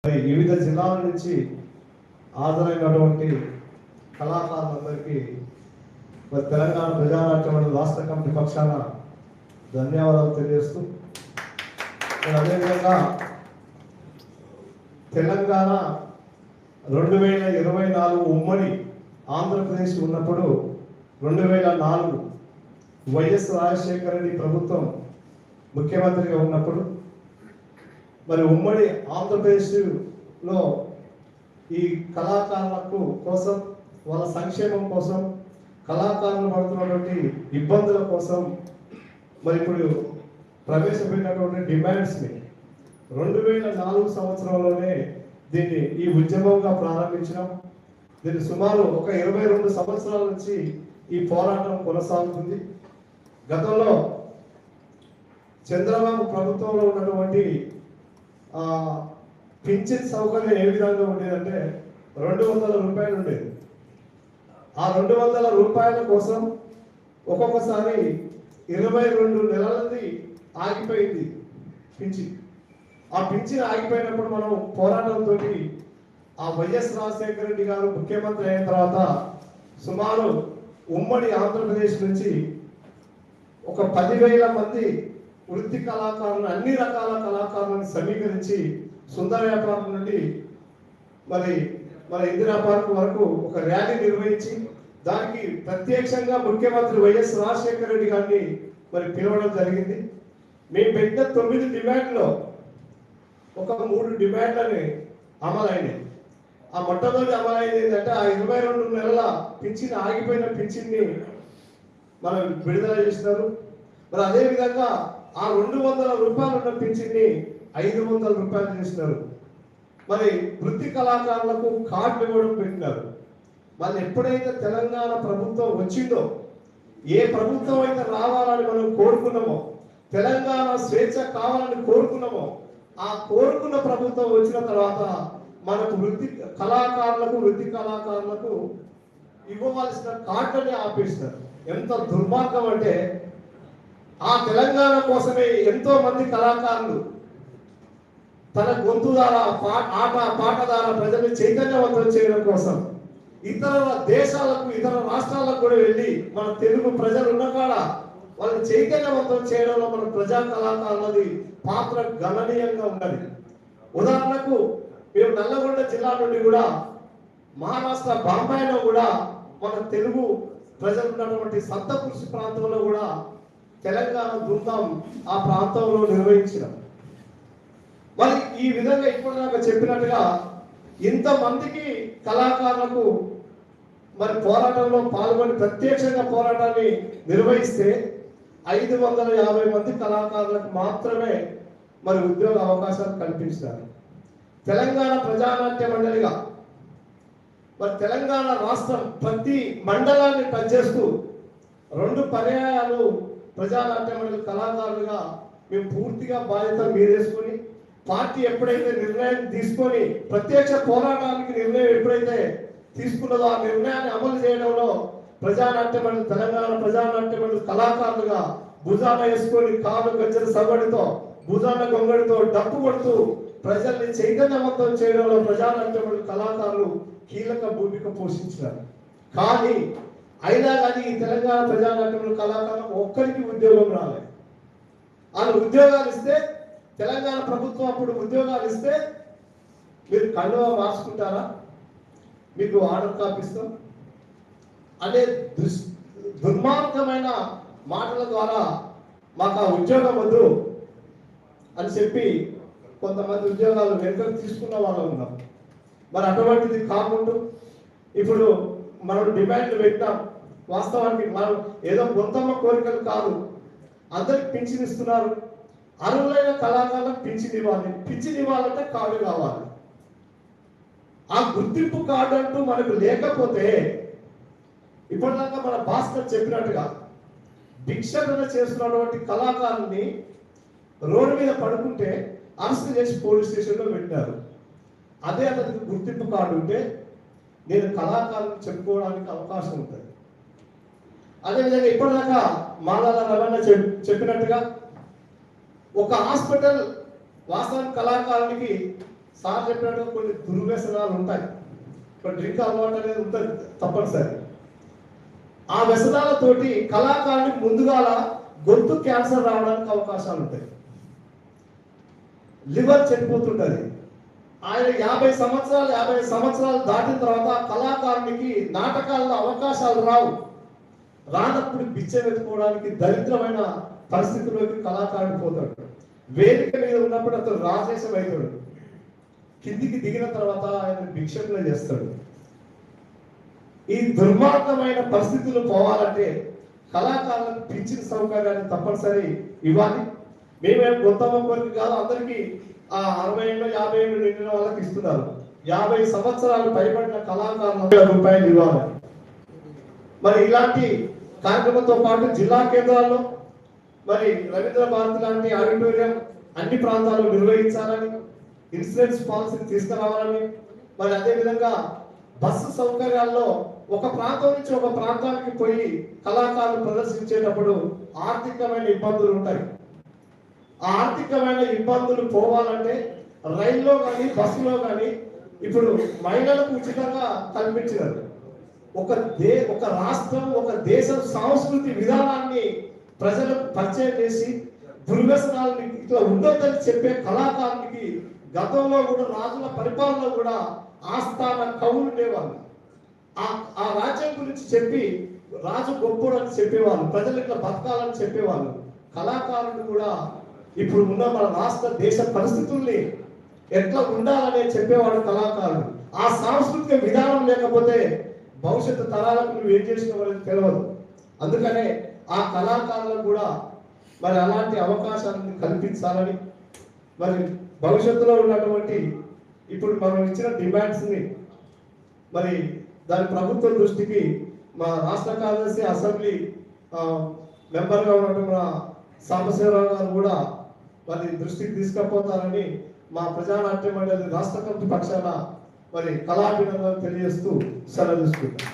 వివిధ జిల్లాల నుంచి హాజరైనటువంటి కళాకారులందరికీ తెలంగాణ ప్రజానాట్య మండలి రాష్ట్ర కమిటీ పక్షాన ధన్యవాదాలు తెలియజేస్తూ, అదేవిధంగా తెలంగాణ 2024 ఉమ్మడి ఆంధ్రప్రదేశ్ ఉన్నప్పుడు 2004 వైఎస్ రాజశేఖర రెడ్డి ప్రభుత్వం ముఖ్యమంత్రిగా ఉన్నప్పుడు మరి ఉమ్మడి ఆంధ్రప్రదేశ్లో ఈ కళాకారులకు కోసం, వాళ్ళ సంక్షేమం కోసం, కళాకారులు పడుతున్నటువంటి ఇబ్బందుల కోసం మరి ఇప్పుడు ప్రవేశపెట్టినటువంటి డిమాండ్స్ని 2004 సంవత్సరంలోనే దీన్ని ఈ ఉద్యమంగా ప్రారంభించినాం. దీన్ని సుమారు ఒక 22 సంవత్సరాల నుంచి ఈ పోరాటం కొనసాగుతుంది. గతంలో చంద్రబాబు ప్రభుత్వంలో ఉన్నటువంటి పింఛన్ సౌకర్యం ఏ విధంగా ఉండేదంటే 200 రూపాయలు ఉండేది. ఆ 200 రూపాయల కోసం ఒక్కొక్కసారి 22 నెలలది ఆగిపోయింది పింఛన్. ఆ పింఛన్ ఆగిపోయినప్పుడు మనం పోరాటంతో ఆ వైఎస్ రాజశేఖర రెడ్డి గారు ముఖ్యమంత్రి అయిన తర్వాత సుమారు ఉమ్మడి ఆంధ్రప్రదేశ్ నుంచి ఒక 10,000 మంది వృత్తి కళాకారులను, అన్ని రకాల కళాకారులను సమీకరించి సుందర వ్యాపారం నుండి మన ఇందిరా పార్క్ వరకు ఒక ర్యాలీ నిర్వహించి దానికి ప్రత్యక్షంగా ముఖ్యమంత్రి వైఎస్ రాజశేఖర రెడ్డి గారిని పిలవడం జరిగింది. మేము పెట్టిన 9 డిమాండ్లో ఒక 3 డిమాండ్లని అమలైనవి. ఆ మొట్టమొదటి అమలైంది ఏంటంటే ఆ 22 నెలల పింఛన్, ఆగిపోయిన పింఛన్ని మనం విడుదల చేసినారు. మరి అదేవిధంగా ఆ 200 రూపాయలు ఉన్న పింఛన్ని 500 రూపాయలు చేసినారు. మరి వృత్తి కళాకారులకు కార్డు ఇవ్వడం పెట్టినారు. మళ్ళీ ఎప్పుడైతే తెలంగాణ ప్రభుత్వం వచ్చిందో, ఏ ప్రభుత్వం అయితే రావాలని మనం కోరుకున్నామో, తెలంగాణ స్వేచ్ఛ కావాలని కోరుకున్నామో, ఆ కోరుకున్న ప్రభుత్వం వచ్చిన తర్వాత మనకు వృత్తి కళాకారులకు ఇవ్వవలసిన కార్డుని ఆపేస్తారు. ఎంత దుర్మార్గం అంటే, ఆ తెలంగాణ కోసమే ఎంతో మంది కళాకారులు తన గొంతు ద్వారా, ఆట పాట ద్వారా ప్రజల్ని చైతన్యవంతం చేయడం కోసం ఇతర దేశాలకు, ఇతర రాష్ట్రాలకు కూడా వెళ్ళి మన తెలుగు ప్రజలు ఉన్న కాడ వాళ్ళని చైతన్యవంతం చేయడంలో మన ప్రజా కళాకారులది పాత్ర గణనీయంగా ఉన్నది. ఉదాహరణకు మేము నల్లగొండ జిల్లా నుండి కూడా మహారాష్ట్ర బాంబాయిలో కూడా మన తెలుగు ప్రజలు ఉన్నటువంటి సంతకృషి ప్రాంతంలో కూడా తెలంగాణ బృందం ఆ ప్రాంతంలో నిర్వహించినాం. మరి ఈ విధంగా ఇప్పటిదాకా చెప్పినట్టుగా ఇంతమందికి కళాకారులకు పోరాటంలో పాల్గొని ప్రత్యక్షంగా పోరాటాన్ని నిర్వహిస్తే 550 మంది కళాకారులకు మాత్రమే ఉద్యోగ అవకాశాలు కల్పించారు. తెలంగాణ ప్రజానాట్య మండలిగా తెలంగాణ రాష్ట్రం ప్రతి మండలాన్ని టచ్ చేస్తూ 2 పర్యాయాలు ప్రజానాట్య మండలి కళాకారులుగా మేము పూర్తిగా బాధ్యత మీరేసుకొని, పార్టీ ఎప్పుడైతే నిర్ణయం తీసుకొని ప్రత్యక్ష పోరాటానికి నిర్ణయం ఎప్పుడైతే తీసుకున్నదో ఆ నిర్ణయాన్ని అమలు చేయడంలో ప్రజానాట్య మండలి, తెలంగాణ ప్రజానాట్య మండలి కళాకారులుగా భుజాన వేసుకొని, కాలు గజ్జల సవ్వడితో, భుజాన గొంగడితో డప్పు కొడుతూ ప్రజల్ని చైతన్యవంతం చేయడంలో ప్రజానాట్య మండలి కళాకారులు కీలక భూమిక పోషించారు. కానీ అయినా కానీ ఈ తెలంగాణ ప్రజానాట్య మండలి కళాకారులకు ఒక్కరికి ఉద్యోగం రాలేదు. వాళ్ళు ఉద్యోగాలు ఇస్తే, తెలంగాణ ప్రభుత్వం అప్పుడు ఉద్యోగాలు ఇస్తే మీరు కండువా మార్చుకుంటారా, మీకు ఆర్డర్ కాపిస్తాం అనే దుర్మార్గమైన మాటల ద్వారా మాకు ఆ ఉద్యోగం వద్దు అని చెప్పి కొంతమంది ఉద్యోగాలు వెనుకకు తీసుకున్న వాళ్ళు ఉన్నాం. మరి అటువంటిది కాకుండా ఇప్పుడు మనం డిమాండ్లు పెట్టాం. వాస్తవానికి మనం ఏదో కొంతమ్మ కోరికలు కాదు, అందరికి పింఛన్ ఇస్తున్నారు. అర్హులైన కళాకారులకు పింఛన్ ఇవ్వాలి. పింఛన్ ఇవ్వాలంటే కార్డు కావాలి. ఆ గుర్తింపు కార్డు అంటూ మనకు లేకపోతే, ఇప్పటిదాకా మన భాస్కర్ చెప్పినట్టుగా భిక్షణ చేస్తున్నటువంటి కళాకారుల్ని రోడ్డు మీద పడుకుంటే అరెస్ట్ చేసి పోలీస్ స్టేషన్లో పెట్టారు. అదే అతనికి గుర్తింపు కార్డు ఉంటే నేను కళాకారులను చెప్పుకోవడానికి అవకాశం ఉంటుంది. అదేవిధంగా ఇప్పటిదాకా మాలాల రవణ చెప్పినట్టుగా ఒక హాస్పిటల్ వాస్తవానికి కళాకారునికి సార్ చెప్పినట్టు కొన్ని దుర్వ్యసనాలు ఉంటాయి, డ్రింక్ అలవాటు అనేది ఉంటుంది తప్పనిసరి. ఆ వ్యసనాలతోటి కళాకారుడికి ముందుగాల గొంతు క్యాన్సర్ రావడానికి అవకాశాలు ఉంటాయి, లివర్ చనిపోతుంటది. ఆయన 50 సంవత్సరాలు దాటిన తర్వాత కళాకారునికి నాటకాల్లో అవకాశాలు రానప్పుడు బిచ్చమెత్తుకోవడానికి దరిద్రమైన పరిస్థితుల్లోకి కళాకారుడు పోతాడు. వేదిక మీద ఉన్నప్పుడు అతను రాజేశం అవుతాడు, కిందికి దిగిన తర్వాత ఆయన భిక్షకులు చేస్తాడు. ఈ దుర్మార్గమైన పరిస్థితులు పోవాలంటే కళాకారులకు పింఛన్ సౌకర్యాన్ని తప్పనిసరి ఇవ్వాలి. మేమేం కొత్త ఒక్కరికి కాదు, అందరికీ 60 ఏళ్ళు 50 ఏళ్ళు నిండిన వాళ్ళకి ఇస్తున్నారు. 50 సంవత్సరాలు పైబడిన కళాకారులకు రూపాయలు ఇవ్వాలి. మరి ఇలాంటి కార్యక్రమంతో పాటు జిల్లా కేంద్రాల్లో మరి రవీంద్ర భారతి లాంటి ఆడిటోరియం అన్ని ప్రాంతాల్లో నిర్వహించాలని, ఇన్సూరెన్స్ పాలసీ తీసుకురావాలని, మరి అదేవిధంగా బస్సు సౌకర్యాల్లో ఒక ప్రాంతం నుంచి ఒక ప్రాంతానికి పోయి కళాకారులు ప్రదర్శించేటప్పుడు ఆర్థికమైన ఇబ్బందులు ఉంటాయి. ఆ ఆర్థికమైన ఇబ్బందులు పోవాలంటే రైల్లో కానీ బస్సులో కానీ ఇప్పుడు మహిళలకు ఉచితంగా కల్పించినారు. ఒక రాష్ట్రం ఒక దేశం సంస్కృతి విధానాన్ని ప్రజలకు పరిచయం చేసి దుర్వ్యసనాలని ఇట్లా ఉండొద్దని చెప్పే కళాకారునికి గతంలో కూడా రాజుల పరిపాలనలో కూడా ఆస్థాన కవులు ఉండేవాళ్ళు. ఆ రాజ్యం గురించి చెప్పి రాజు గొప్పోడు అని చెప్పేవాళ్ళు, ప్రజలు ఇట్లా బతకాలని చెప్పేవాళ్ళు. కళాకారులు కూడా ఇప్పుడు ఉన్న మన రాష్ట్ర దేశ పరిస్థితుల్ని ఎట్లా ఉండాలనే చెప్పేవాడు కళాకారుడు. ఆ సాంస్కృతిక విధానం లేకపోతే భవిష్యత్తు తరాలకు నువ్వు ఏం చేసినవనేది తెలియదు. అందుకనే ఆ కళాకారులకు కూడా మరి అలాంటి అవకాశాలను కల్పించాలని, మరి భవిష్యత్తులో ఉన్నటువంటి ఇప్పుడు మనం ఇచ్చిన డిమాండ్స్ని మరి దాని ప్రభుత్వం దృష్టికి మా రాష్ట్ర కార్యదర్శి అసెంబ్లీ మెంబర్గా ఉన్నటువంటి మా సాంబశివరావు గారు కూడా మరి దృష్టికి తీసుకుపోతారని మా ప్రజానాట్య మండలి రాష్ట్ర కమిటీ పక్షాన మరి కళాభినందనలు తెలియజేస్తూ సెలవు తీసుకుంటాం.